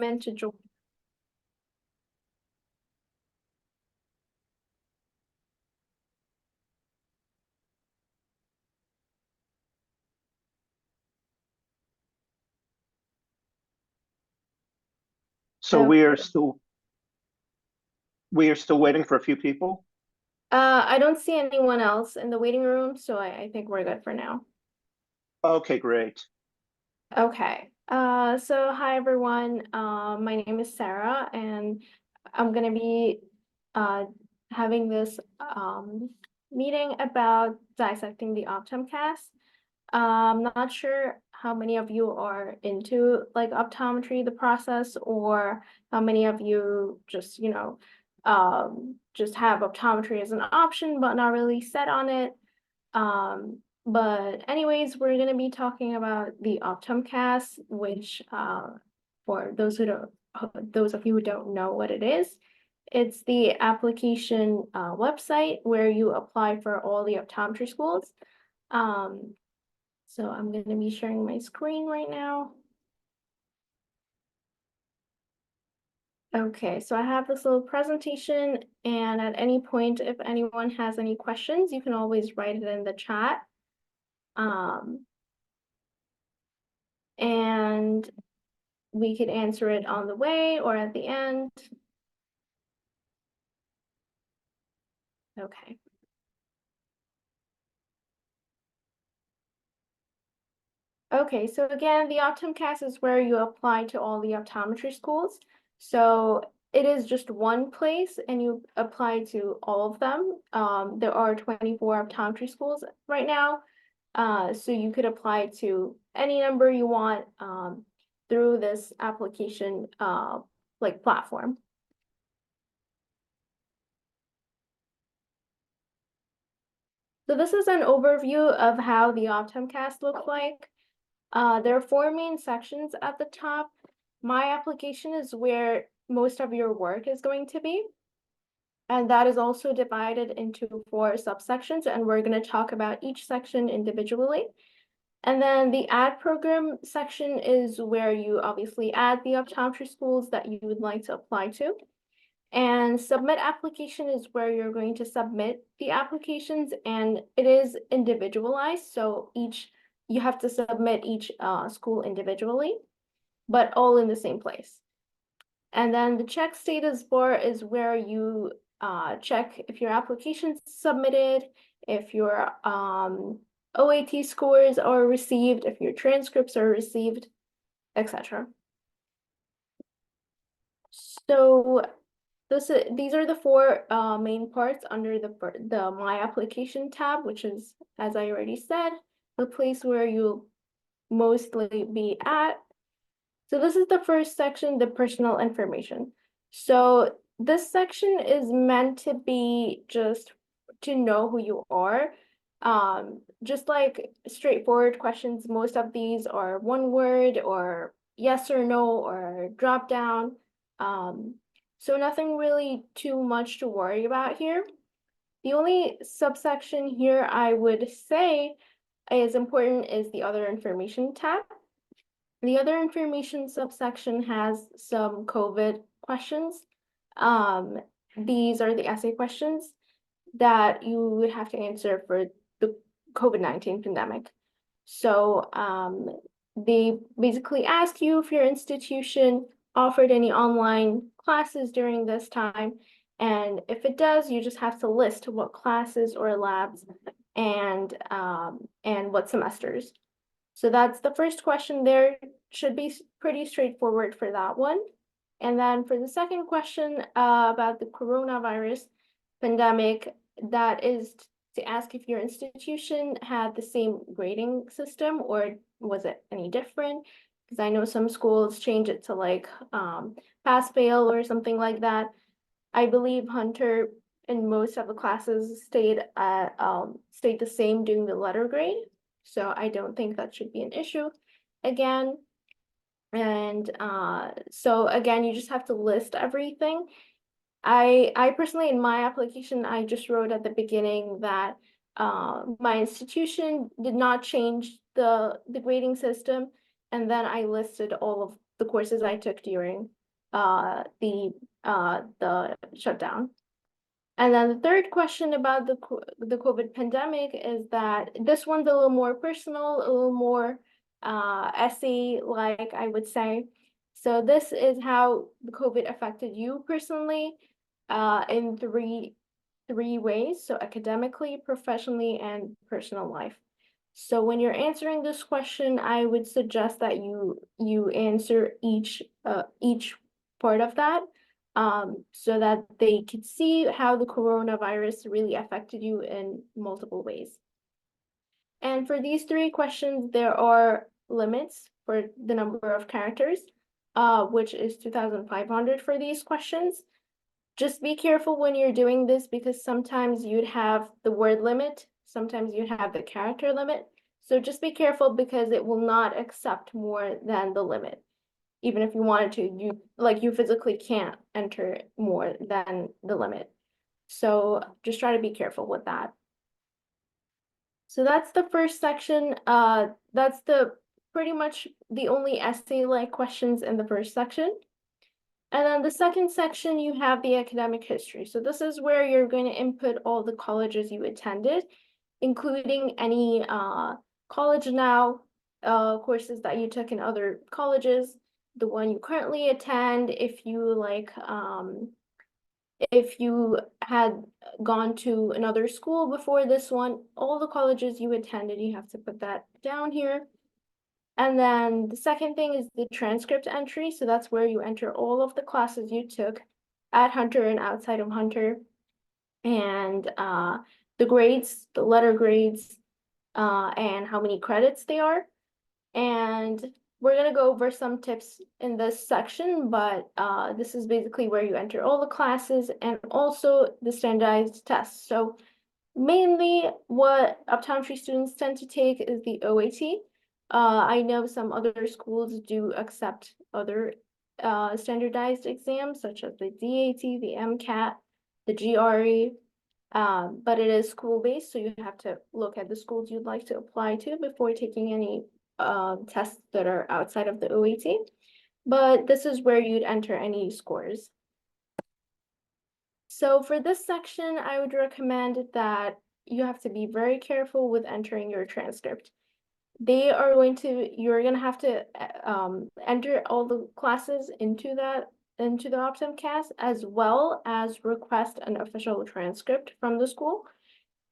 in to join. So we are still waiting for a few people. I don't see anyone else in the waiting room, so I think we're good for now. Okay, great. Okay. So hi everyone. My name is Sarah, and I'm gonna be uh having this meeting about dissecting the OpTOMCAS. I'm not sure how many of you are into like optometry, the process, or how many of you just, just have optometry as an option, but not really set on it. But anyways, we're gonna be talking about the OptoMCAS, which for those of you who don't know what it is, it's the application website where you apply for all the optometry schools. Um, so I'm gonna be sharing my screen right now. Okay, so I have this little presentation, and at any point, if anyone has any questions, you can always write it in the chat. And we could answer it on the way or at the end. Okay. Okay, so again, the OptoMCAS is where you apply to all the optometry schools. So it is just one place and you apply to all of them. There are 24 optometry schools right now. So you could apply to any number you want through this application like platform. So this is an overview of how the OptoMCAS looks like. There are four main sections at the top. My application is where most of your work is going to be. And that is also divided into four subsections, and we're going to talk about each section individually. And then the add program section is where you obviously add the optometry schools that you would like to apply to. And submit application is where you're going to submit the applications, and it is individualized. So you have to submit each school individually, but all in the same place. And then the check status bar is where you check if your application's submitted, if your OAT scores are received, if your transcripts are received, etc. So these are the four main parts under the My Application tab, which is, as I already said, the place where you'll mostly be at. So this is the first section, the personal information. So this section is meant to be just to know who you are. Just like straightforward questions, most of these are one word or yes or no or drop down. So nothing really too much to worry about here. The only subsection here I would say is important is the other information tab. The other information subsection has some COVID questions. These are the essay questions that you would have to answer for the COVID-19 pandemic. So they basically ask you if your institution offered any online classes during this time. And if it does, you just have to list what classes or labs and what semesters. So that's the first question there. Should be pretty straightforward for that one. And then for the second question about the coronavirus pandemic, that is to ask if your institution had the same grading system or was it any different? Because I know some schools change it to like pass fail or something like that. I believe Hunter in most of the classes stayed the same doing the letter grade. So I don't think that should be an issue again. And so again, you just have to list everything. I personally, in my application, I just wrote at the beginning that my institution did not change the grading system, and then I listed all of the courses I took during the shutdown. And then the third question about the COVID pandemic is that this one's a little more personal, a little more essay-like, I would say. So this is how the COVID affected you personally in three ways. So academically, professionally, and personal life. So when you're answering this question, I would suggest that you answer each part of that, so that they could see how the coronavirus really affected you in multiple ways. And for these three questions, there are limits for the number of characters, which is 2,500 for these questions. Just be careful when you're doing this because sometimes you'd have the word limit, sometimes you'd have the character limit. So just be careful because it will not accept more than the limit. Even if you wanted to, you physically can't enter more than the limit. So just try to be careful with that. So that's the first section. That's pretty much the only essay-like questions in the first section. And then the second section, you have the academic history. So this is where you're going to input all the colleges you attended, including any college now courses that you took in other colleges, the one you currently attend, if you had gone to another school before this one, all the colleges you attended, you have to put that down here. And then the second thing is the transcript entry. So that's where you enter all of the classes you took at Hunter and outside of Hunter. And the grades, the letter grades, and how many credits they are. And we're going to go over some tips in this section, but this is basically where you enter all the classes and also the standardized tests. So mainly what optometry students tend to take is the OAT. I know some other schools do accept other standardized exams, such as the DAT, the MCAT, the GRE, but it is school-based, so you have to look at the schools you'd like to apply to before taking any tests that are outside of the OAT. But this is where you'd enter any scores. So for this section, I would recommend that you have to be very careful with entering your transcript. You're gonna have to enter all the classes into the OPTOMCAS, as well as request an official transcript from the school.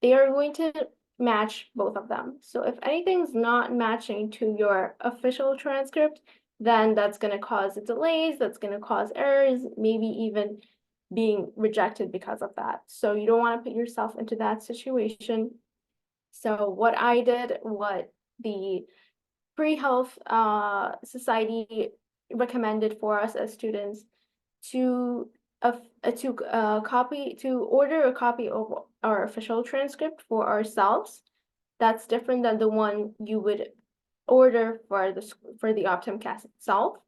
They are going to match both of them. So if anything's not matching to your official transcript, then that's gonna cause delays, that's gonna cause errors, maybe even being rejected because of that. So you don't want to put yourself into that situation. So what I did, what the Pre-Health Society recommended for us as students to order a copy of our official transcript for ourselves. That's different than the one you would order for the OPTOMCAS itself.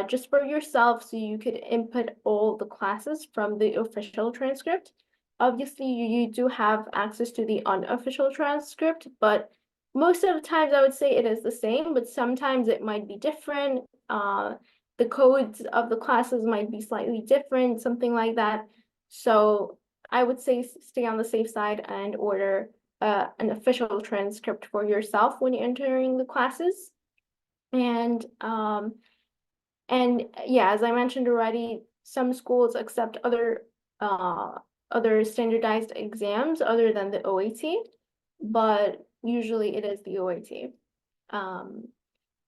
Just for yourself, so you could input all the classes from the official transcript. Obviously, you do have access to the unofficial transcript, but most of the times I would say it is the same, but sometimes it might be different. The codes of the classes might be slightly different, something like that. So I would say stay on the safe side and order an official transcript for yourself when you're entering the classes. And yeah, as I mentioned already, some schools accept other standardized exams other than the OAT, but usually it is the OAT.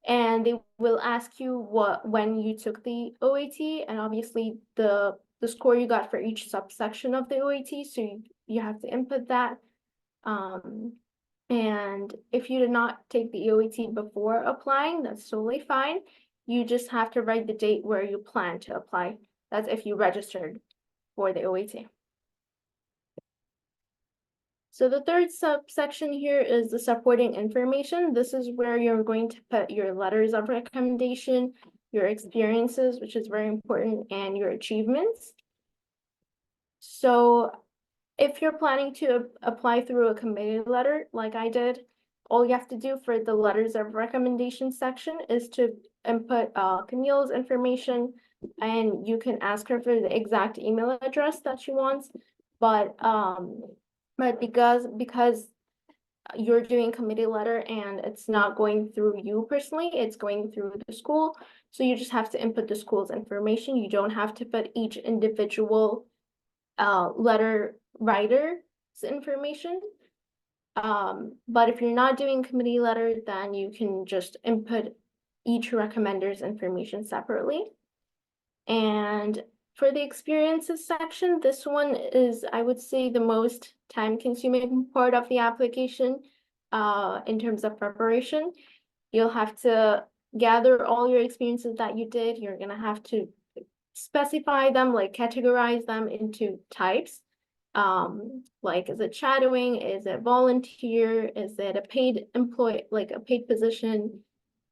And they will ask you when you took the OAT, and obviously the score you got for each subsection of the OAT, so you have to input that. And if you did not take the OAT before applying, that's totally fine. You just have to write the date where you plan to apply. That's if you registered for the OAT. So the third subsection here is the supporting information. This is where you're going to put your letters of recommendation, your experiences, which is very important, and your achievements. So if you're planning to apply through a committee letter, like I did, all you have to do for the letters of recommendation section is to input Camille's information, and you can ask her for the exact email address that she wants. But because you're doing committee letter and it's not going through you personally, it's going through the school. So you just have to input the school's information. You don't have to put each individual letter writer's information. But if you're not doing committee letter, then you can just input each recommender's information separately. And for the experiences section, this one is, I would say, the most time-consuming part of the application in terms of preparation. You'll have to gather all your experiences that you did. You're gonna have to specify them, like categorize them into types. Like, is it shadowing? Is it volunteer? Is it a paid employee, like a paid position?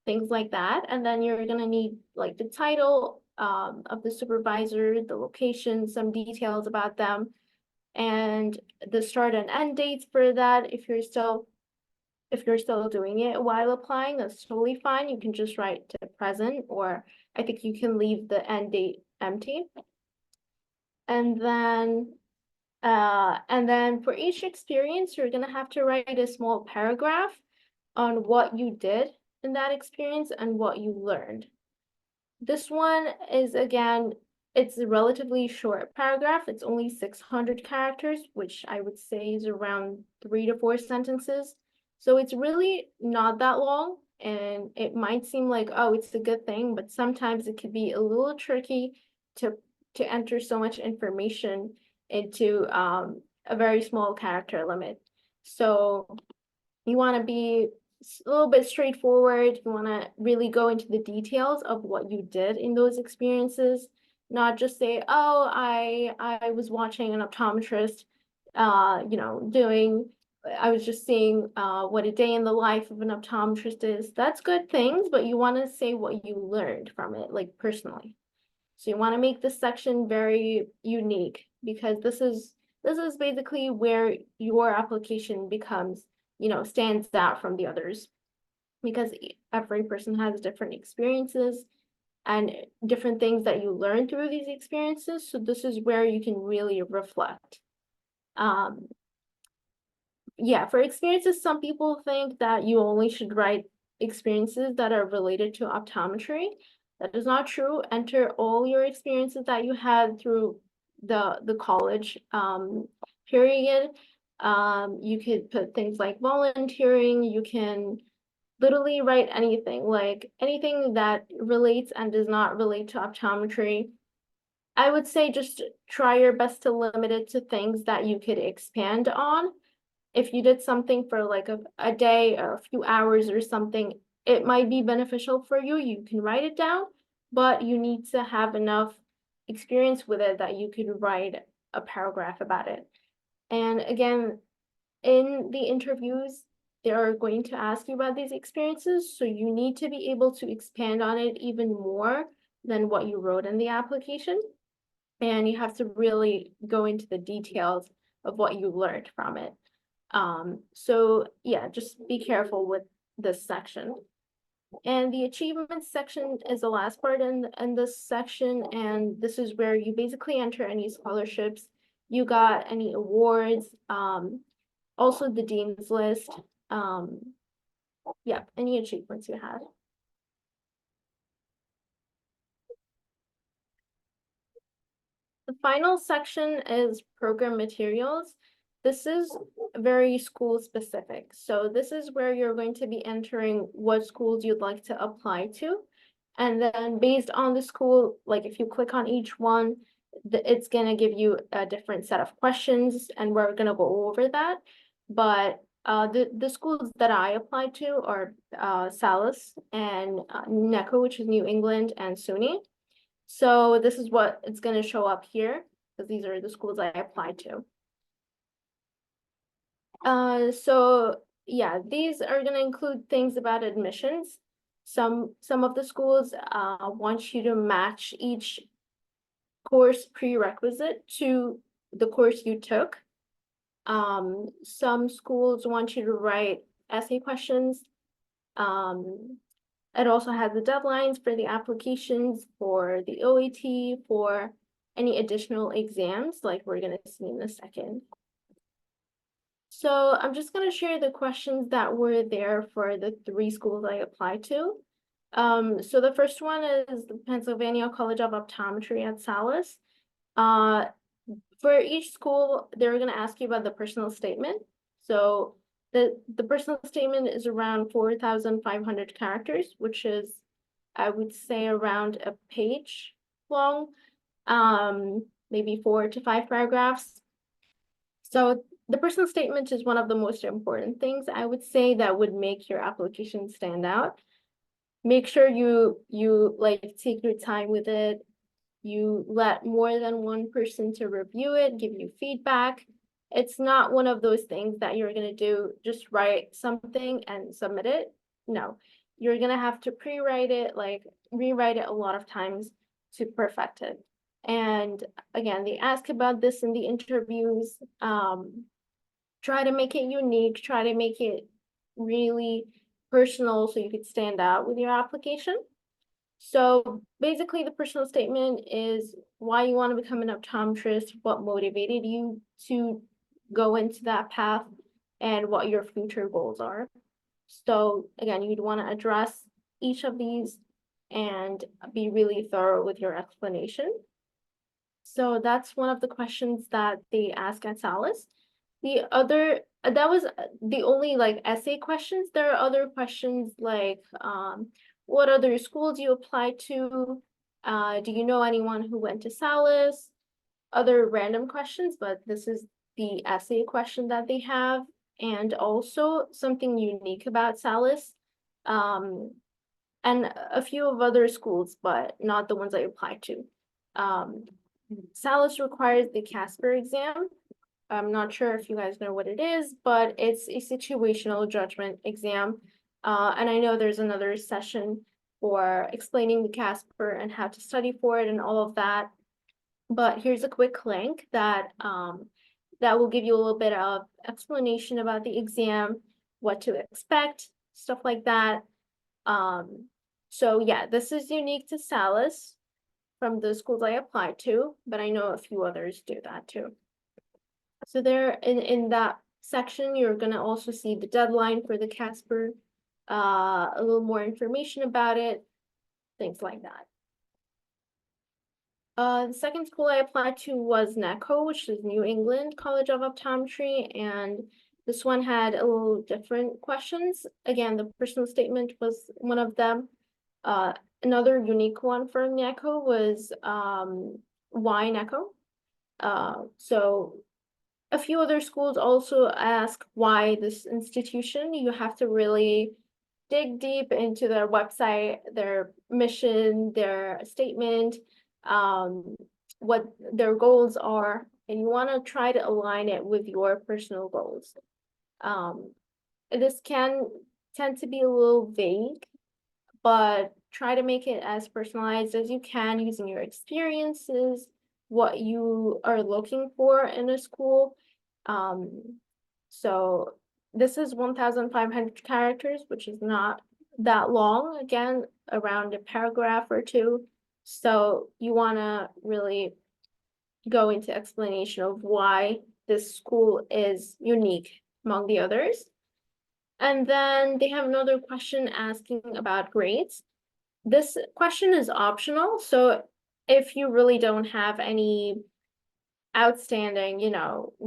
Things like that. And then you're gonna need like the title of the supervisor, the location, some details about them, and the start and end dates for that. If you're still doing it while applying, that's totally fine. You can just write to present, or I think you can leave the end date empty. And then for each experience, you're gonna have to write a small paragraph on what you did in that experience and what you learned. This one is, again, it's a relatively short paragraph. It's only 600 characters, which I would say is around 3 to 4 sentences. So it's really not that long, and it might seem like, oh, it's a good thing, but sometimes it could be a little tricky to enter so much information into a very small character limit. So you want to be a little bit straightforward. You want to really go into the details of what you did in those experiences, not just say, oh, I was watching an optometrist, I was just seeing what a day in the life of an optometrist is. That's good things, but you want to say what you learned from it, like personally. So you want to make this section very unique, because this is basically where your application becomes, stands out from the others, because every person has different experiences and different things that you learn through these experiences. So this is where you can really reflect. Yeah, for experiences, some people think that you only should write experiences that are related to optometry. That is not true. Enter all your experiences that you had through the college period. You could put things like volunteering. You can literally write anything, like anything that relates and does not relate to optometry. I would say just try your best to limit it to things that you could expand on. If you did something for like a day or a few hours or something, it might be beneficial for you. You can write it down, but you need to have enough experience with it that you could write a paragraph about it. And again, in the interviews, they are going to ask you about these experiences, so you need to be able to expand on it even more than what you wrote in the application. And you have to really go into the details of what you learned from it. So yeah, just be careful with this section. And the achievements section is the last part in this section, and this is where you basically enter any scholarships you got, any awards, also the dean's list, yeah, any achievements you had. The final section is program materials. This is very school specific. So this is where you're going to be entering what schools you'd like to apply to. And then based on the school, like if you click on each one, it's gonna give you a different set of questions, and we're gonna go over that. But the schools that I applied to are Salis and NECO, which is New England, and SUNY. So this is what it's going to show up here, because these are the schools I applied to. So yeah, these are going to include things about admissions. Some of the schools want you to match each course prerequisite to the course you took. Some schools want you to write essay questions. It also has the deadlines for the applications for the OAT, for any additional exams like we're going to see in a second. So I'm just going to share the questions that were there for the 3 schools I applied to. So the first one is the Pennsylvania College of Optometry at Salis. For each school, they're going to ask you about the personal statement. So the personal statement is around 4,500 characters, which is, I would say, around a page long, maybe 4 to 5 paragraphs. So the personal statement is one of the most important things I would say that would make your application stand out. Make sure you like take your time with it. You let more than one person to review it, give you feedback. It's not one of those things that you're gonna do, just write something and submit it. No, you're gonna have to pre-write it, like rewrite it a lot of times to perfect it. And again, they ask about this in the interviews. Try to make it unique, try to make it really personal so you could stand out with your application. So basically, the personal statement is why you want to become an optometrist, what motivated you to go into that path, and what your future goals are. So again, you'd want to address each of these and be really thorough with your explanation. So that's one of the questions that they ask at Salis. That was the only like essay questions. There are other questions like, what other schools you applied to? Do you know anyone who went to Salis? Other random questions, but this is the essay question that they have. And also something unique about Salis, and a few of other schools, but not the ones I applied to. Salis requires the Casper exam. I'm not sure if you guys know what it is, but it's a situational judgment exam. And I know there's another session for explaining the Casper and how to study for it and all of that. But here's a quick link that that will give you a little bit of explanation about the exam, what to expect, stuff like that. So yeah, this is unique to Salis from the schools I applied to, but I know a few others do that too. So there in that section, you're gonna also see the deadline for the Casper, a little more information about it, things like that. The second school I applied to was NACO, which is New England College of Optometry, and this one had a little different questions. Again, the personal statement was one of them. Another unique one for NACO was why NACO? So a few other schools also ask why this institution. You have to really dig deep into their website, their mission, their statement, what their goals are, and you want to try to align it with your personal goals. This can tend to be a little vague, but try to make it as personalized as you can using your experiences, what you are looking for in a school. So this is 1,500 characters, which is not that long, again, around a paragraph or two. So you want to really go into explanation of why this school is unique among the others. And then they have another question asking about grades. This question is optional, so if you really don't have any outstanding,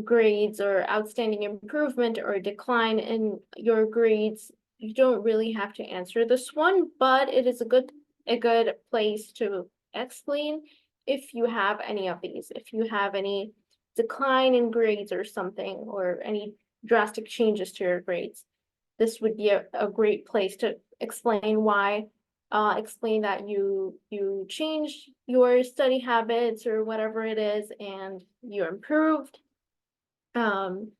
grades or outstanding improvement or decline in your grades, you don't really have to answer this one, but it is a good place to explain if you have any of these, if you have any decline in grades or something, or any drastic changes to your grades. This would be a great place to explain why, explain that you changed your study habits or whatever it is and you improved. And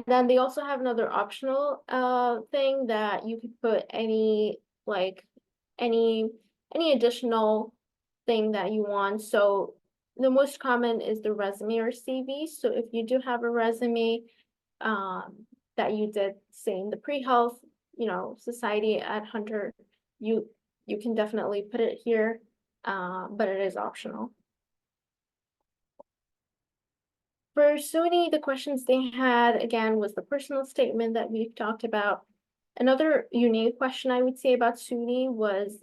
then they also have another optional thing that you could put any additional thing that you want. So the most common is the resume or CV. So if you do have a resume that you did, say in the pre-health, society at Hunter, you can definitely put it here, but it is optional. For SUNY, the questions they had, again, was the personal statement that we've talked about. Another unique question I would say about SUNY was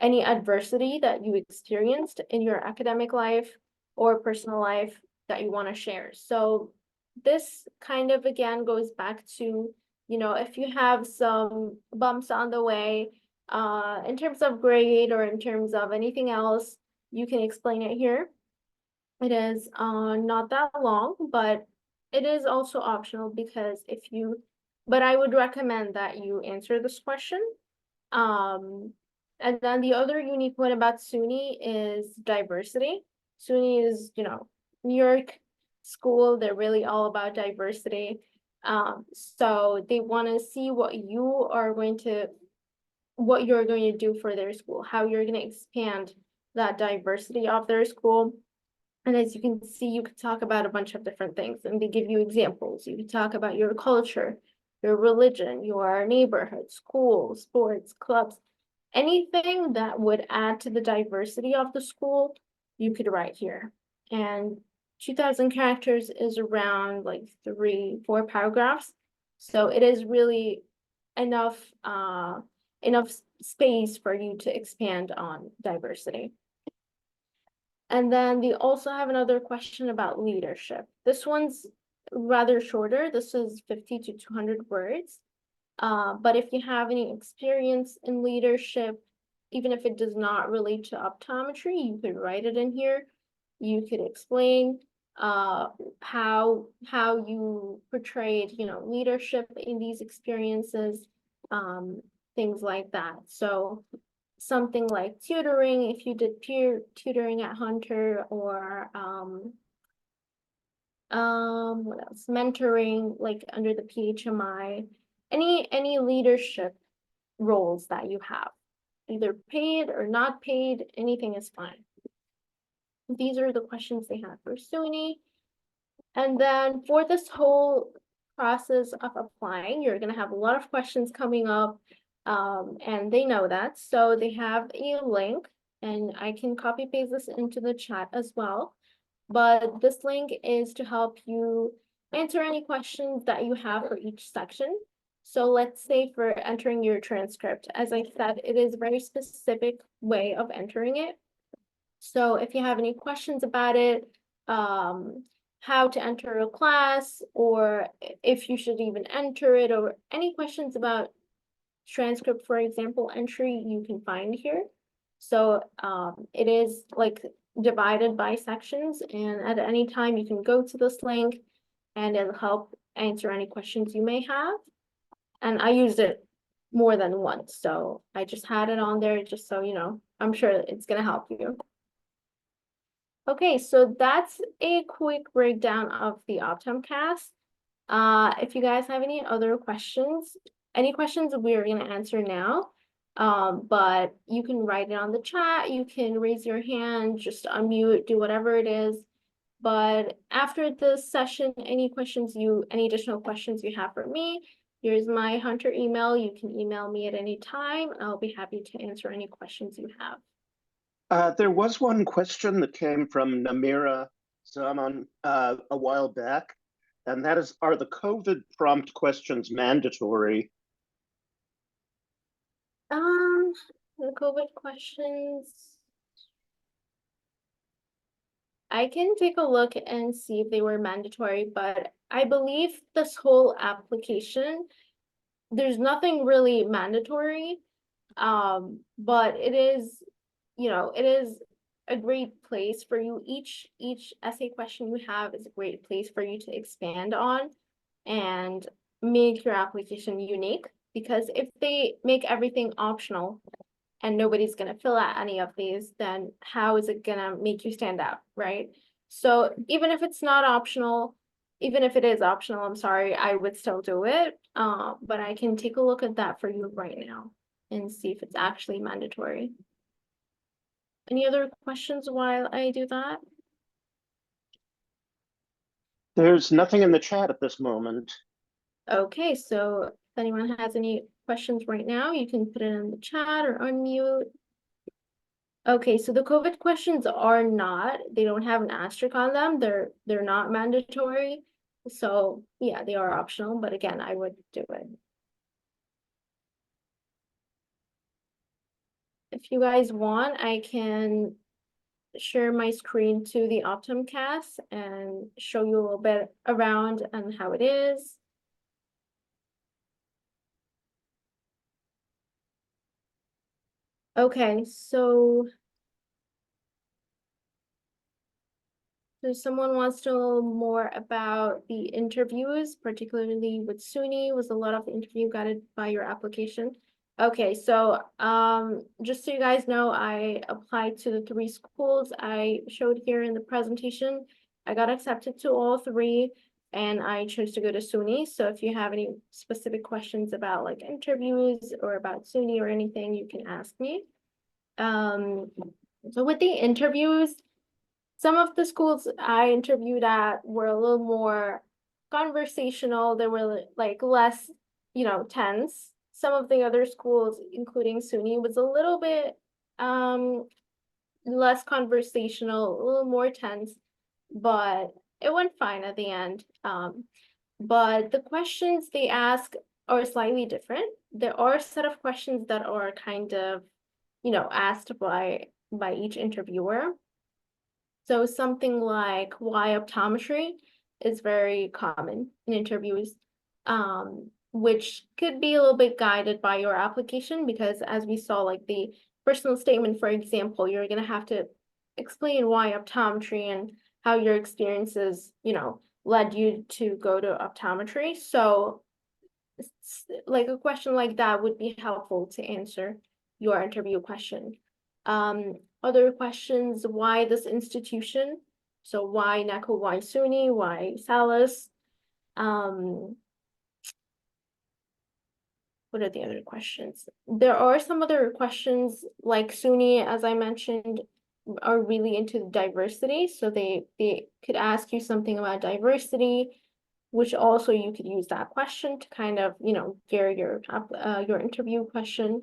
any adversity that you experienced in your academic life or personal life that you want to share. So this kind of, again, goes back to, if you have some bumps on the way, in terms of grade or in terms of anything else, you can explain it here. It is not that long, but it is also optional because but I would recommend that you answer this question. And then the other unique one about SUNY is diversity. SUNY is, New York school, they're really all about diversity. So they want to see what you're going to do for their school, how you're going to expand that diversity of their school. And as you can see, you could talk about a bunch of different things, and they give you examples. You could talk about your culture, your religion, your neighborhood, school, sports, clubs, anything that would add to the diversity of the school, you could write here. And 2,000 characters is around like 3-4 paragraphs. So it is really enough space for you to expand on diversity. And then they also have another question about leadership. This one's rather shorter. This is 50 to 200 words. But if you have any experience in leadership, even if it does not relate to optometry, you could write it in here. You could explain how you portrayed, leadership in these experiences, things like that. So something like tutoring, if you did peer tutoring at Hunter, or what else? Mentoring, like under the PHMI, any leadership roles that you have, either paid or not paid, anything is fine. These are the questions they have for SUNY. And then for this whole process of applying, you're going to have a lot of questions coming up, and they know that. So they have a link, and I can copy paste this into the chat as well. But this link is to help you answer any questions that you have for each section. So let's say for entering your transcript, as I said, it is a very specific way of entering it. So if you have any questions about it, how to enter a class, or if you should even enter it, or any questions about transcript, for example, entry, you can find here. So it is like divided by sections, and at any time you can go to this link and it'll help answer any questions you may have. And I used it more than once, so I just had it on there just so you know. I'm sure it's gonna help you. Okay, so that's a quick breakdown of the OpTOMCAS. If you guys have any other questions, any questions we're gonna answer now, but you can write it on the chat, you can raise your hand, just unmute, do whatever it is. But after this session, any additional questions you have for me, here's my Hunter email. You can email me at any time. I'll be happy to answer any questions you have. There was one question that came from Namira Zaman a while back, and that is, are the COVID prompt questions mandatory? The COVID questions, I can take a look and see if they were mandatory, but I believe this whole application, there's nothing really mandatory. But it is, it is a great place for you. Each essay question you have is a great place for you to expand on and make your application unique. Because if they make everything optional and nobody's gonna fill out any of these, then how is it gonna make you stand out, right? So even if it's not optional, even if it is optional, I'm sorry, I would still do it. But I can take a look at that for you right now and see if it's actually mandatory. Any other questions while I do that? There's nothing in the chat at this moment. Okay, so if anyone has any questions right now, you can put it in the chat or unmute. Okay, so the COVID questions are not, they don't have an asterisk on them. They're not mandatory. So yeah, they are optional, but again, I would do it. If you guys want, I can share my screen to the OPTOMCAS and show you a little bit around and how it is. Okay, so someone wants to know more about the interviews, particularly with SUNY. Was a lot of the interview guided by your application? Okay, so just so you guys know, I applied to the 3 schools I showed here in the presentation. I got accepted to all 3, and I chose to go to SUNY. So if you have any specific questions about like interviews or about SUNY or anything, you can ask me. So with the interviews, some of the schools I interviewed at were a little more conversational. They were like less, tense. Some of the other schools, including SUNY, was a little bit less conversational, a little more tense, but it went fine at the end. But the questions they ask are slightly different. There are a set of questions that are kind of, asked by each interviewer. So something like why optometry is very common in interviews, which could be a little bit guided by your application, because as we saw, like the personal statement, for example, you're going to have to explain why optometry and how your experiences, led you to go to optometry. So like a question like that would be helpful to answer your interview question. Other questions, why this institution? So why NECO, why SUNY, why Salus? What are the other questions? There are some other questions like SUNY, as I mentioned, are really into diversity. So they could ask you something about diversity, which also you could use that question to kind of, gear your interview question.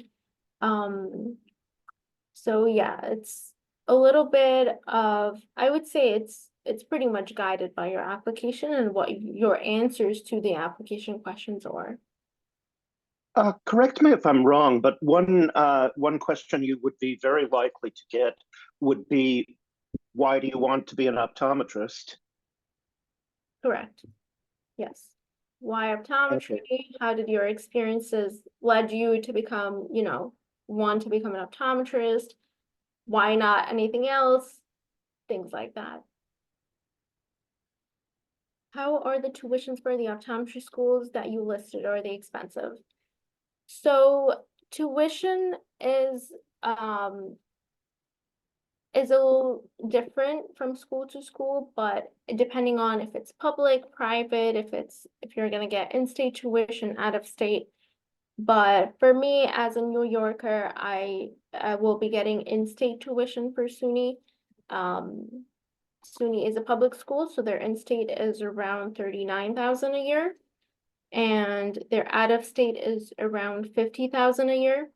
So yeah, it's a little bit of, I would say it's pretty much guided by your application and what your answers to the application questions are. Correct me if I'm wrong, but one question you would be very likely to get would be, why do you want to be an optometrist? Correct. Yes. Why optometry? Okay. How did your experiences led you to become, want to become an optometrist? Why not anything else? Things like that. How are the tuitions for the optometry schools that you listed? Are they expensive? So tuition is a little different from school to school, but depending on if it's public, private, if you're gonna get in-state tuition, out of state. But for me, as a New Yorker, I will be getting in-state tuition for SUNY. SUNY is a public school, so their in-state is around 39,000 a year, and their out-of-state is around 50,000 a year.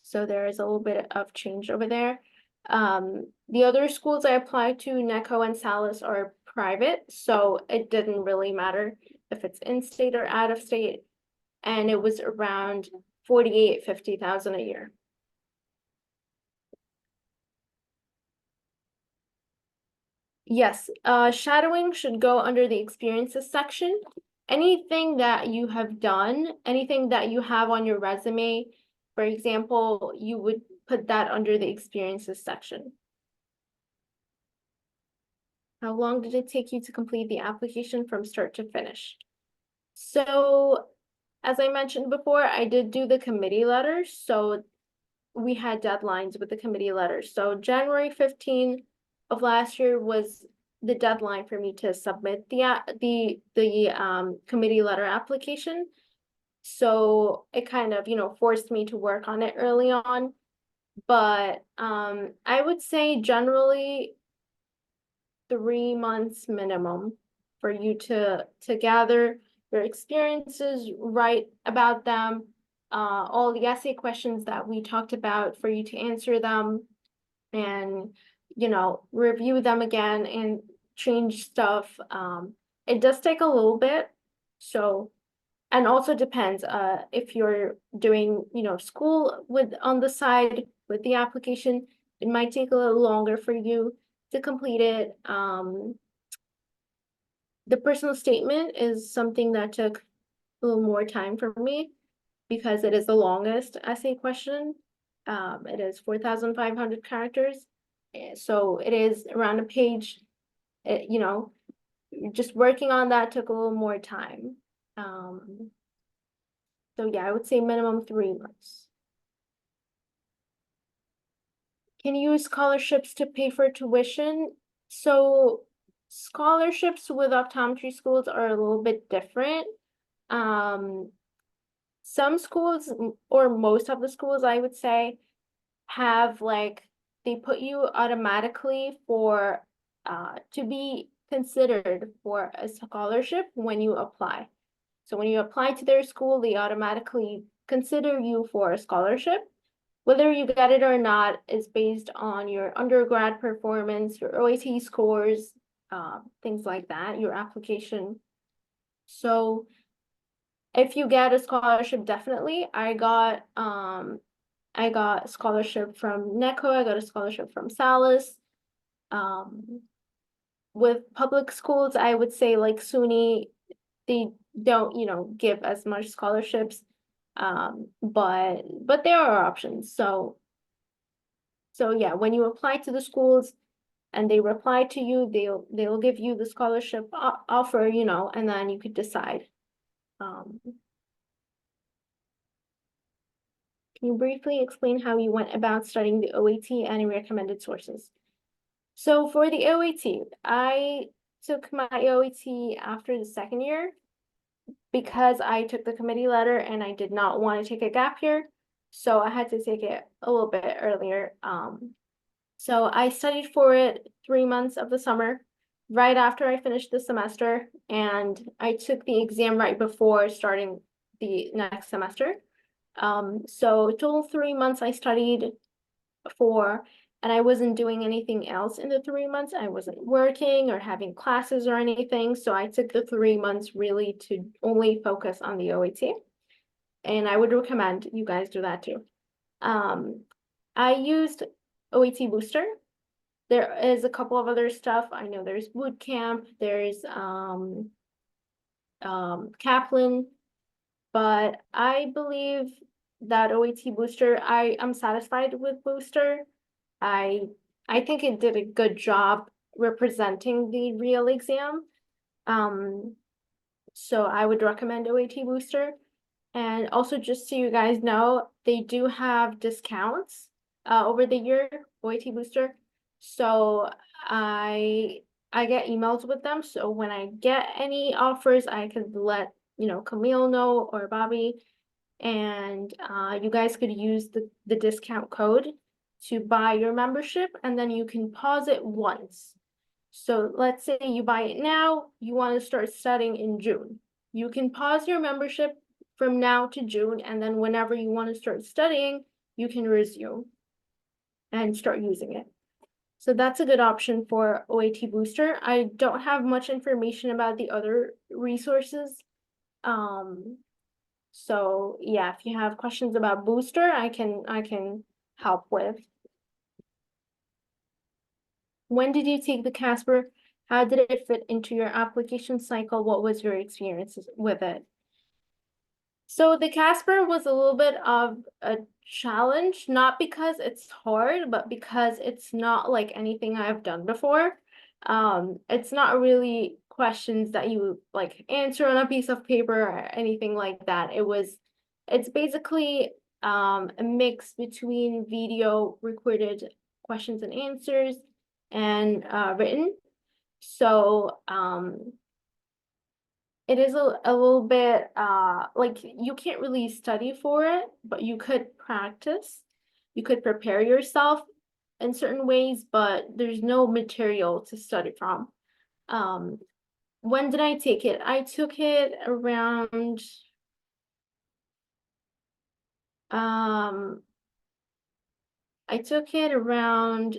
So there is a little bit of change over there. The other schools I applied to, NECO and Salus, are private, so it didn't really matter if it's in-state or out-of-state, and it was around 50,000 a year. Yes, shadowing should go under the experiences section. Anything that you have done, anything that you have on your resume, for example, you would put that under the experiences section. How long did it take you to complete the application from start to finish? So, as I mentioned before, I did do the committee letters, so we had deadlines with the committee letters. So January 15 of last year was the deadline for me to submit the committee letter application. So it kind of, forced me to work on it early on. But I would say generally 3 months minimum for you to gather your experiences, write about them, all the essay questions that we talked about for you to answer them and, review them again and change stuff. It does take a little bit. So, and also depends, if you're doing, school on the side with the application, it might take a little longer for you to complete it. The personal statement is something that took a little more time for me because it is the longest essay question. It is 4,500 characters. So it is around a page. Just working on that took a little more time. So yeah, I would say minimum 3 months. Can you use scholarships to pay for tuition? So scholarships with optometry schools are a little bit different. Some schools, or most of the schools, I would say, have they put you automatically for to be considered for a scholarship when you apply. So when you apply to their school, they automatically consider you for a scholarship. Whether you get it or not is based on your undergrad performance, your OAT scores, things like that, your application. So if you get a scholarship, definitely. I got a scholarship from NECO, I got a scholarship from Salis. With public schools, I would say like SUNY, they don't, give as much scholarships. But there are options. So yeah, when you apply to the schools and they reply to you, they'll give you the scholarship offer, and then you could decide. Can you briefly explain how you went about studying the OAT and any recommended sources? So for the OAT, I took my OAT after the second year because I took the committee letter and I did not want to take a gap year. So I had to take it a little bit earlier. So I studied for it 3 months of the summer, right after I finished the semester, and I took the exam right before starting the next semester. So total 3 months I studied for, and I wasn't doing anything else in the 3 months. I wasn't working or having classes or anything. So I took the 3 months really to only focus on the OAT. And I would recommend you guys do that too. I used OAT Booster. There is a couple of other stuff. I know there's boot camp, there's Kaplan, but I believe that OAT Booster, I am satisfied with Booster. I think it did a good job representing the real exam. So I would recommend OAT Booster. And also, just so you guys know, they do have discounts over the year, OAT Booster. So I get emails with them. So when I get any offers, I could let Camille know or Bobby, and you guys could use the discount code to buy your membership, and then you can pause it once. So let's say you buy it now, you want to start studying in June. You can pause your membership from now to June, and then whenever you want to start studying, you can resume and start using it. So that's a good option for OAT Booster. I don't have much information about the other resources. So yeah, if you have questions about Booster, I can help with. When did you take the Casper? How did it fit into your application cycle? What was your experiences with it? So the Casper was a little bit of a challenge, not because it's hard, but because it's not like anything I've done before. It's not really questions that you like answer on a piece of paper or anything like that. It's basically a mix between video recorded questions and answers and written. So it is a little bit like you can't really study for it, but you could practice. You could prepare yourself in certain ways, but there's no material to study from. When did I take it? I took it around I took it around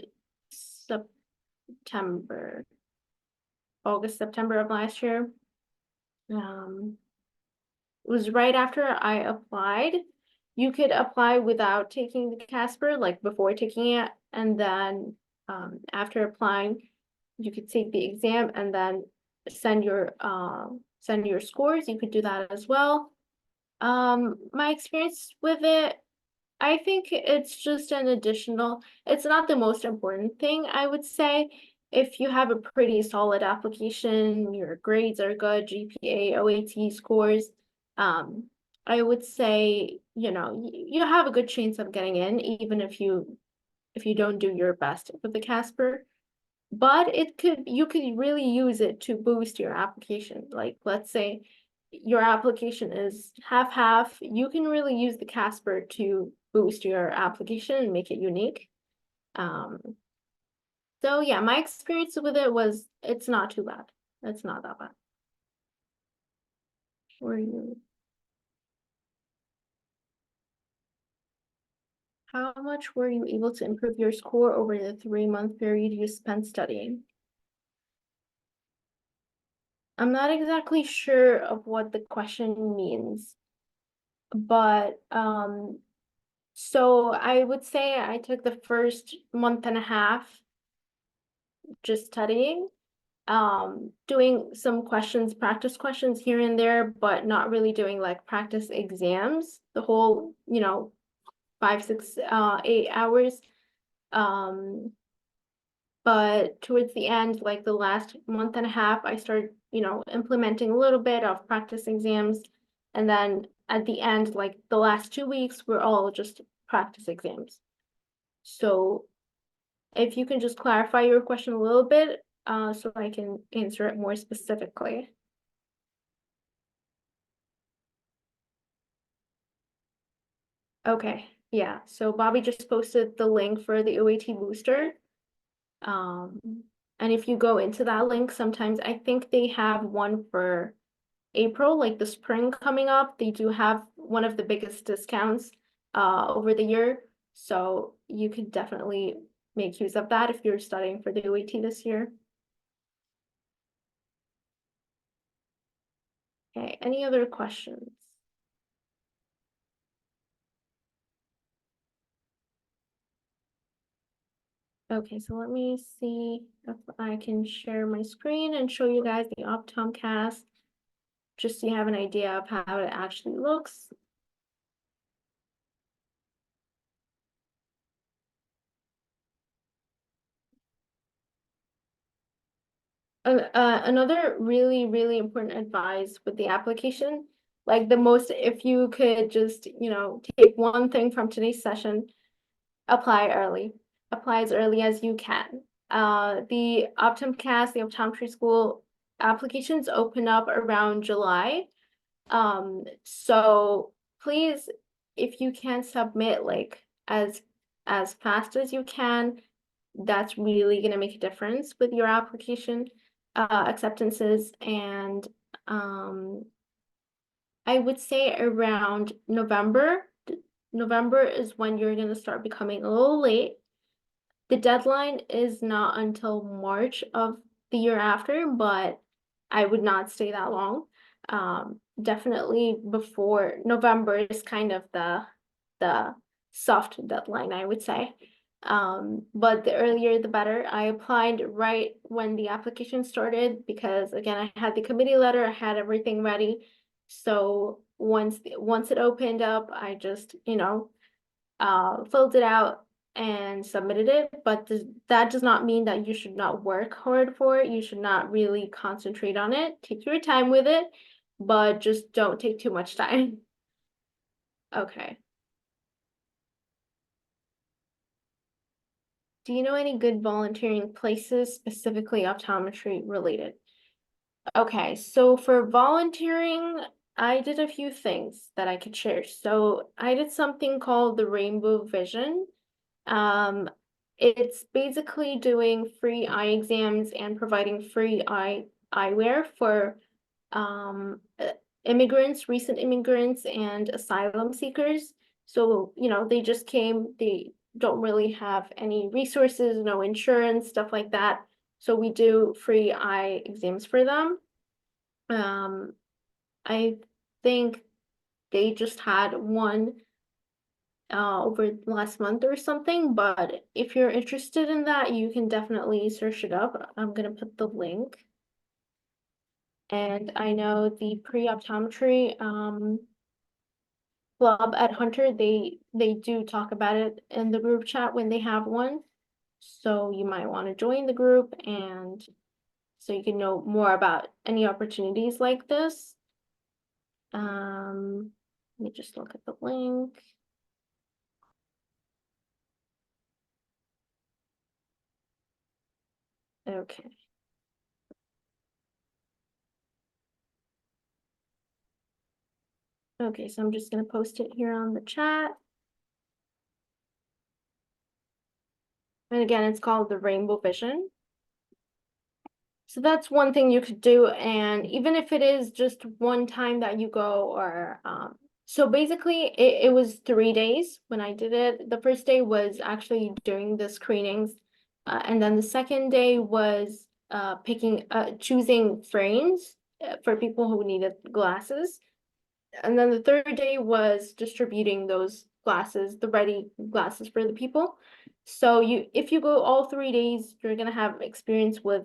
September, August, September of last year. It was right after I applied. You could apply without taking the Casper, like before taking it, and then after applying, you could take the exam and then send your scores. You could do that as well. My experience with it, I think it's just an additional, it's not the most important thing, I would say. If you have a pretty solid application, your grades are good, GPA, OAT scores, I would say, you have a good chance of getting in, even if you don't do your best with the Casper. But you could really use it to boost your application. Like, let's say your application is half-half, you can really use the Casper to boost your application and make it unique. Um, so yeah, my experience with it was, it's not too bad. It's not that bad. Were you, how much were you able to improve your score over the 3-month period you spent studying? I'm not exactly sure of what the question means, but so I would say I took the first month and a half just studying, doing some questions, practice questions here and there, but not really doing like practice exams, the whole, 5, 6, 8 hours. But towards the end, like the last month and a half, I started, implementing a little bit of practice exams. And then at the end, like the last 2 weeks, were all just practice exams. So if you can just clarify your question a little bit, so I can answer it more specifically. Okay, yeah, so Bobby just posted the link for the OAT booster. Um, and if you go into that link, sometimes I think they have one for April, like the spring coming up. They do have one of the biggest discounts over the year. So you could definitely make use of that if you're studying for the OAT this year. Okay, any other questions? Okay, so let me see if I can share my screen and show you guys the OptoMCAS, just so you have an idea of how it actually looks. Another really, really important advice with the application, like if you could just, take one thing from today's session, apply early. Apply as early as you can. The OptoMCAS, the optometry school applications open up around July. So please, if you can submit like as fast as you can, that's really gonna make a difference with your application acceptances. And I would say around November. November is when you're gonna start becoming a little late. The deadline is not until March of the year after, but I would not stay that long. Definitely before November is kind of the soft deadline, I would say. But the earlier the better. I applied right when the application started because again, I had the committee letter, I had everything ready. So once it opened up, I just, filled it out and submitted it, but that does not mean that you should not work hard for it. You should not really concentrate on it. Take your time with it, but just don't take too much time. Okay. Do you know any good volunteering places, specifically optometry related? Okay, so for volunteering, I did a few things that I could share. So I did something called the Rainbow Vision. Um, it's basically doing free eye exams and providing free eyewear for immigrants, recent immigrants, and asylum seekers. So, they just came, they don't really have any resources, no insurance, stuff like that. So we do free eye exams for them. I think they just had one over last month or something, but if you're interested in that, you can definitely search it up. I'm gonna put the link. And I know the pre-optometry club at Hunter, they do talk about it in the group chat when they have one. So you might want to join the group and so you can know more about any opportunities like this. Let me just look at the link. Okay. Okay, so I'm just gonna post it here on the chat. And again, it's called the Rainbow Vision. So that's one thing you could do. And even if it is just one time that you go or so basically it was 3 days when I did it. The first day was actually doing the screenings. And then the second day was choosing frames for people who needed glasses. And then the third day was distributing those glasses, the ready glasses for the people. So if you go all 3 days, you're gonna have experience with,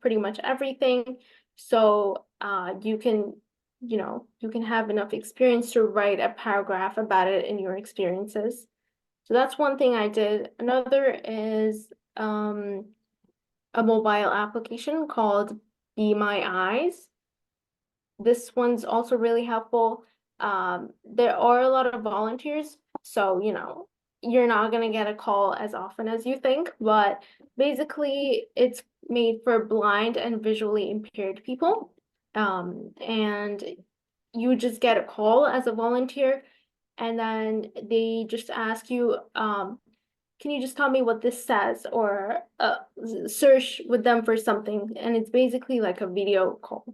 pretty much everything. So you can have enough experience to write a paragraph about it in your experiences. So that's one thing I did. Another is a mobile application called Be My Eyes. This one's also really helpful. There are a lot of volunteers, so you're not gonna get a call as often as you think, but basically it's made for blind and visually impaired people. And you just get a call as a volunteer, and then they just ask you, can you just tell me what this says, or search with them for something, and it's basically like a video call.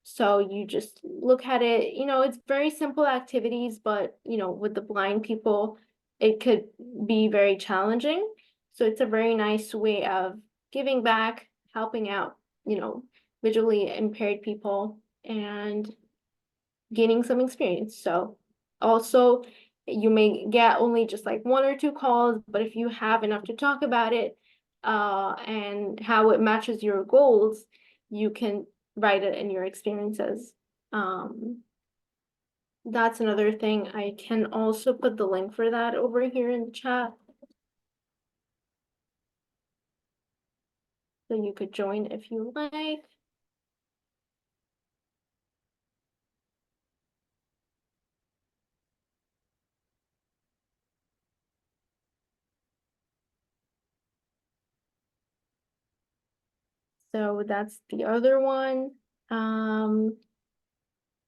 So you just look at it, it's very simple activities, but with the blind people, it could be very challenging. So it's a very nice way of giving back, helping out, visually impaired people and gaining some experience. So also you may get only just like one or two calls, but if you have enough to talk about it, and how it matches your goals, you can write it in your experiences. That's another thing. I can also put the link for that over here in the chat. So you could join if you like. So that's the other one.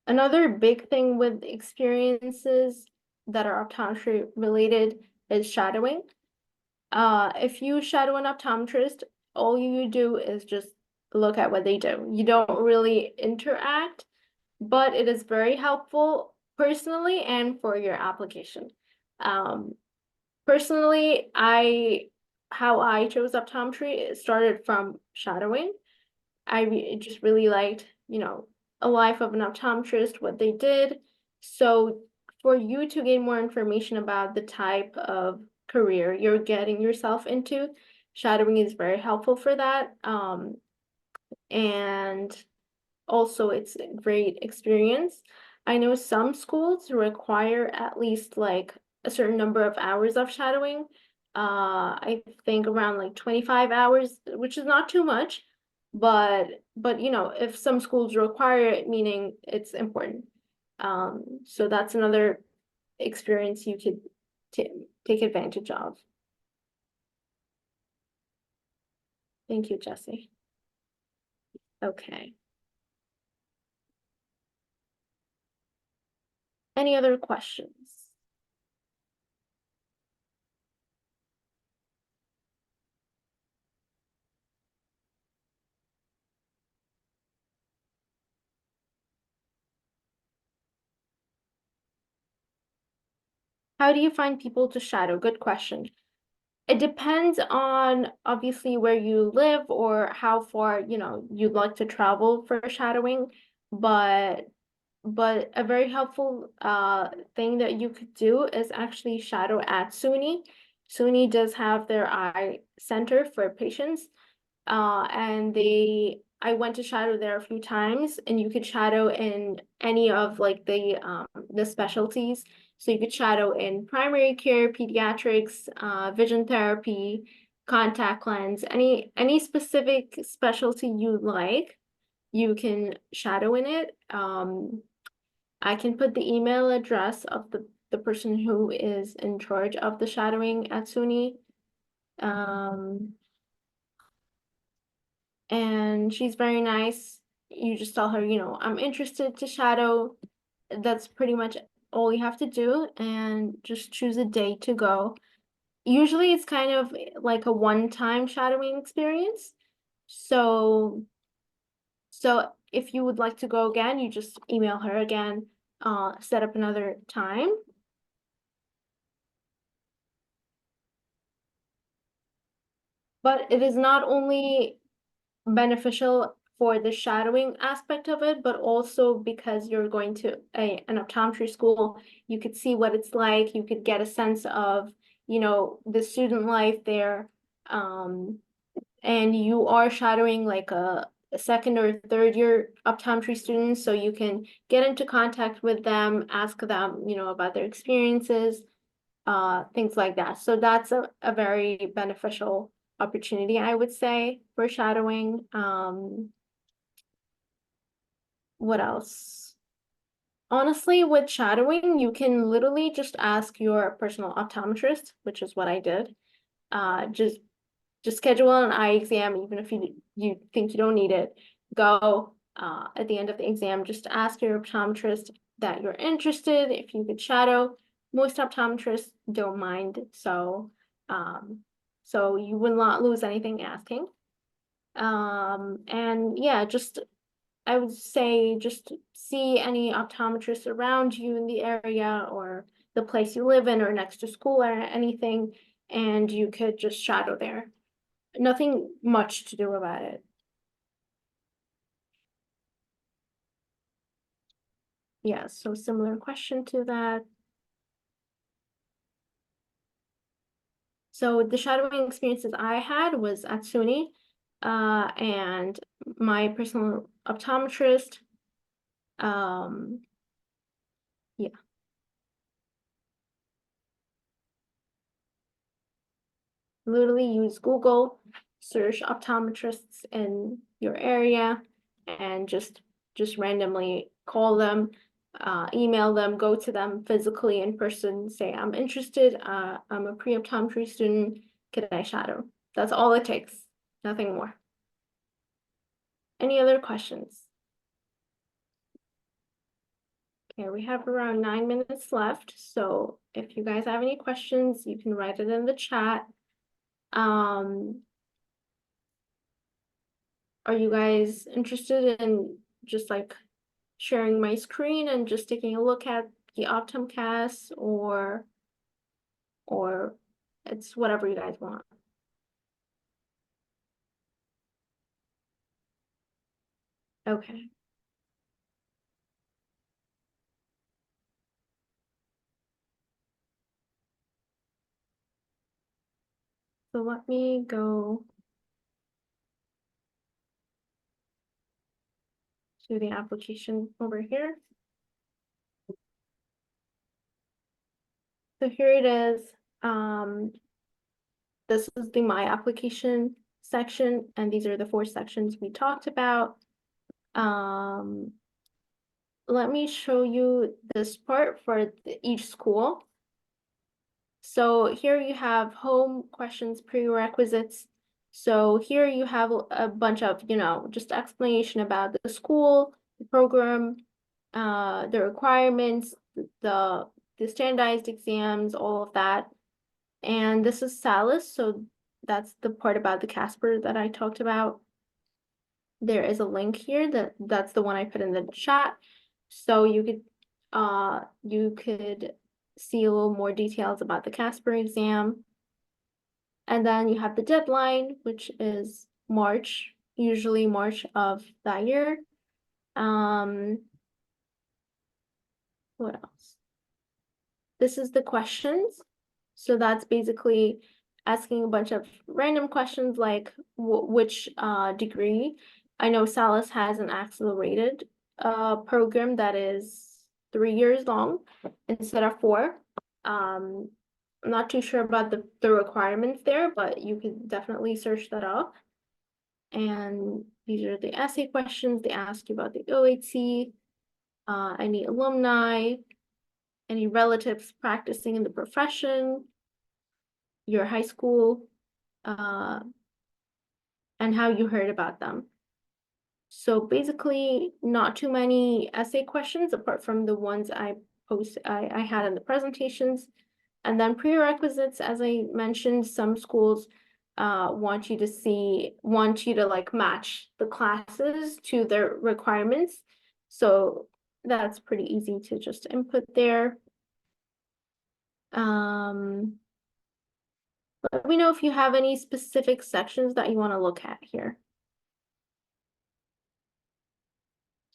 Another big thing with experiences that are optometry related is shadowing. If you shadow an optometrist, all you do is just look at what they do. You don't really interact, but it is very helpful personally and for your application. Um, Personally, how I chose optometry, it started from shadowing. Just really liked, a life of an optometrist, what they did. So for you to gain more information about the type of career you're getting yourself into, shadowing is very helpful for that. And also it's a great experience. I know some schools require at least like a certain number of hours of shadowing. I think around like 25 hours, which is not too much, but if some schools require it, meaning it's important. So that's another experience you could take advantage of. Thank you, Jesse. Okay. Any other questions? How do you find people to shadow? Good question. It depends on obviously where you live or how far, you'd like to travel for shadowing, but a very helpful thing that you could do is actually shadow at SUNY. SUNY does have their eye center for patients. And I went to shadow there a few times, and you could shadow in any of like the specialties. So you could shadow in primary care, pediatrics, vision therapy, contact lens, any specific specialty you like, you can shadow in it. I can put the email address of the person who is in charge of the shadowing at SUNY. And she's very nice. You just tell her, I'm interested to shadow. That's pretty much all you have to do, and just choose a day to go. Usually it's kind of like a one-time shadowing experience. So if you would like to go again, you just email her again, set up another time. But it is not only beneficial for the shadowing aspect of it, but also because you're going to an optometry school, you could see what it's like, you could get a sense of, the student life there. And you are shadowing like a second or third year optometry students, so you can get into contact with them, ask them, about their experiences, things like that. So that's a very beneficial opportunity, I would say, for shadowing. What else? Honestly, with shadowing, you can literally just ask your personal optometrist, which is what I did. Just schedule an eye exam, even if you think you don't need it. Go at the end of the exam, just ask your optometrist that you're interested, if you could shadow. Most optometrists don't mind, so you will not lose anything asking. And yeah, I would say just see any optometrists around you in the area or the place you live in or next to school or anything, and you could just shadow there. Nothing much to do about it. Yeah, so similar question to that. So the shadowing experiences I had was at SUNY, and my personal optometrist. Um, yeah, literally use Google, search optometrists in your area, and just randomly call them, email them, go to them physically in person, say, I'm interested, I'm a pre-optometry student, can I shadow? That's all it takes, nothing more. Any other questions? Okay, we have around 9 minutes left, so if you guys have any questions, you can write it in the chat. Are you guys interested in just like sharing my screen and just taking a look at the OpTomCAS, or it's whatever you guys want? Okay. So let me go to the application over here. So here it is. This is the My Application section, and these are the 4 sections we talked about. Let me show you this part for each school. So here you have home questions, prerequisites. So here you have a bunch of, just explanation about the school, the program, the requirements, the standardized exams, all of that. And this is SALIS, so that's the part about the Casper that I talked about. There is a link here that's the one I put in the chat. So you could see a little more details about the Casper exam. And then you have the deadline, which is March, usually March of that year. What else? This is the questions. So that's basically asking a bunch of random questions like which degree. I know Salus has an accelerated program that is 3 years long instead of 4. I'm not too sure about the requirements there, but you can definitely search that up. And these are the essay questions. They ask you about the OAT, any alumni, any relatives practicing in the profession, your high school, and how you heard about them. So basically, not too many essay questions apart from the ones I had in the presentations. And then prerequisites, as I mentioned, some schools want you to like match the classes to their requirements. So that's pretty easy to just input there. Let me know if you have any specific sections that you want to look at here.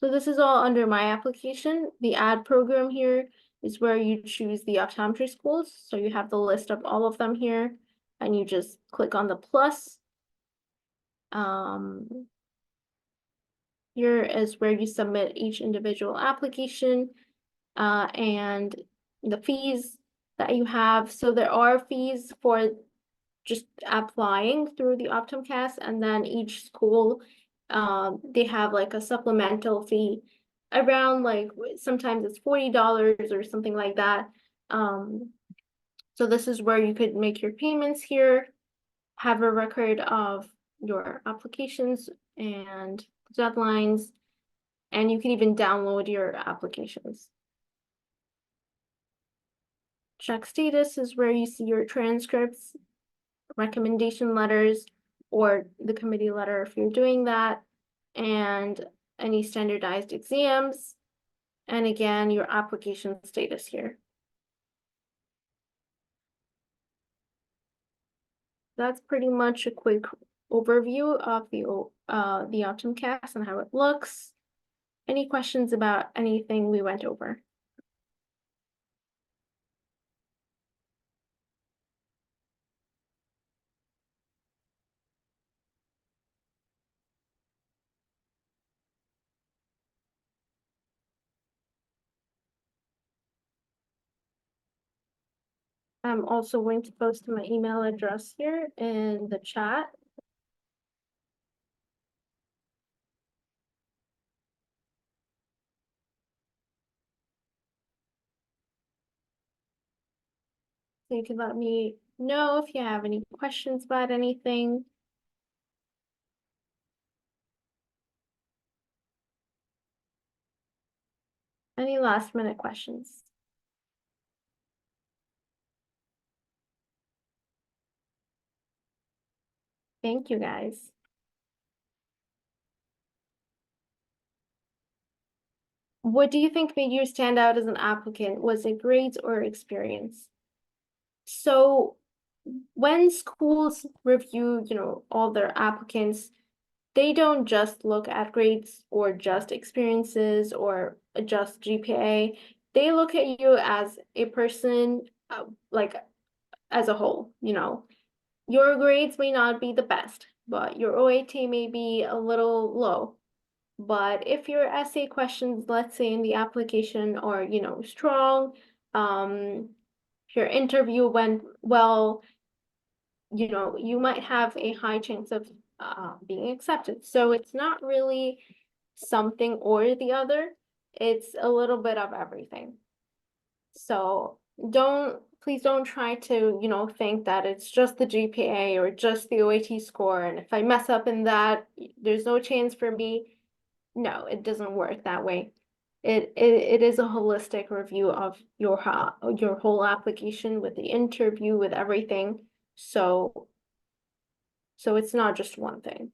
So this is all under my application. The add program here is where you choose the optometry schools. So you have the list of all of them here, and you just click on the plus. Here is where you submit each individual application and the fees that you have. So there are fees for just applying through the OPTOMCAS, and then each school they have like a supplemental fee around like sometimes it's $40 or something like that. So this is where you could make your payments here, have a record of your applications and deadlines, and you can even download your applications. Check status is where you see your transcripts, recommendation letters, or the committee letter if you're doing that, and any standardized exams, and again, your application status here. That's pretty much a quick overview of the OptomCast and how it looks. Any questions about anything we went over? I'm also going to post my email address here in the chat. So you can let me know if you have any questions about anything. Any last minute questions? Thank you, guys. What do you think made you stand out as an applicant? Was it grades or experience? So when schools review, all their applicants, they don't just look at grades or just experiences or just GPA. They look at you as a person, like as a whole, Your grades may not be the best, but your OAT may be a little low. But if your essay questions, let's say in the application are, strong, if your interview went well, you might have a high chance of being accepted. So it's not really something or the other. It's a little bit of everything. So please don't try to, think that it's just the GPA or just the OAT score. And if I mess up in that, there's no chance for me. No, it doesn't work that way. It is a holistic review of your whole application with the interview, with everything. So it's not just one thing.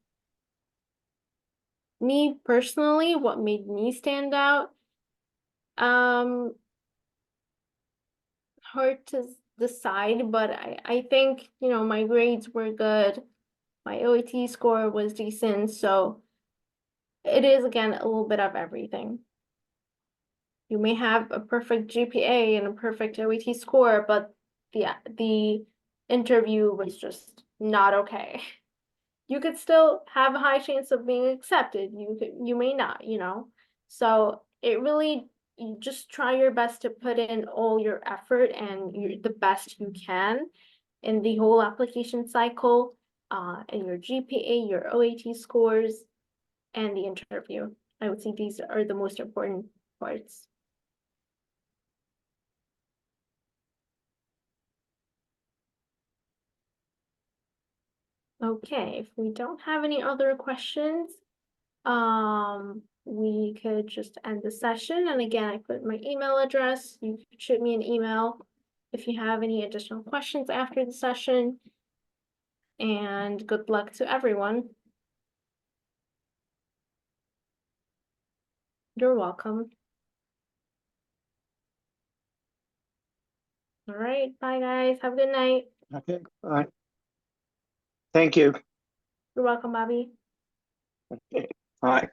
Me personally, what made me stand out? hard to decide, but I think, my grades were good. My OAT score was decent, so it is, again, a little bit of everything. You may have a perfect GPA and a perfect OAT score, but the interview was just not okay. You could still have a high chance of being accepted. You may not, So it really, you just try your best to put in all your effort and the best you can in the whole application cycle, and your GPA, your OAT scores, and the interview. I would say these are the most important parts. Okay, if we don't have any other questions, we could just end the session. And again, I put my email address. You could shoot me an email if you have any additional questions after the session. And good luck to everyone. You're welcome. All right, bye guys. Have a good night. Okay, all right. Thank you. You're welcome, Bobby. Okay, bye.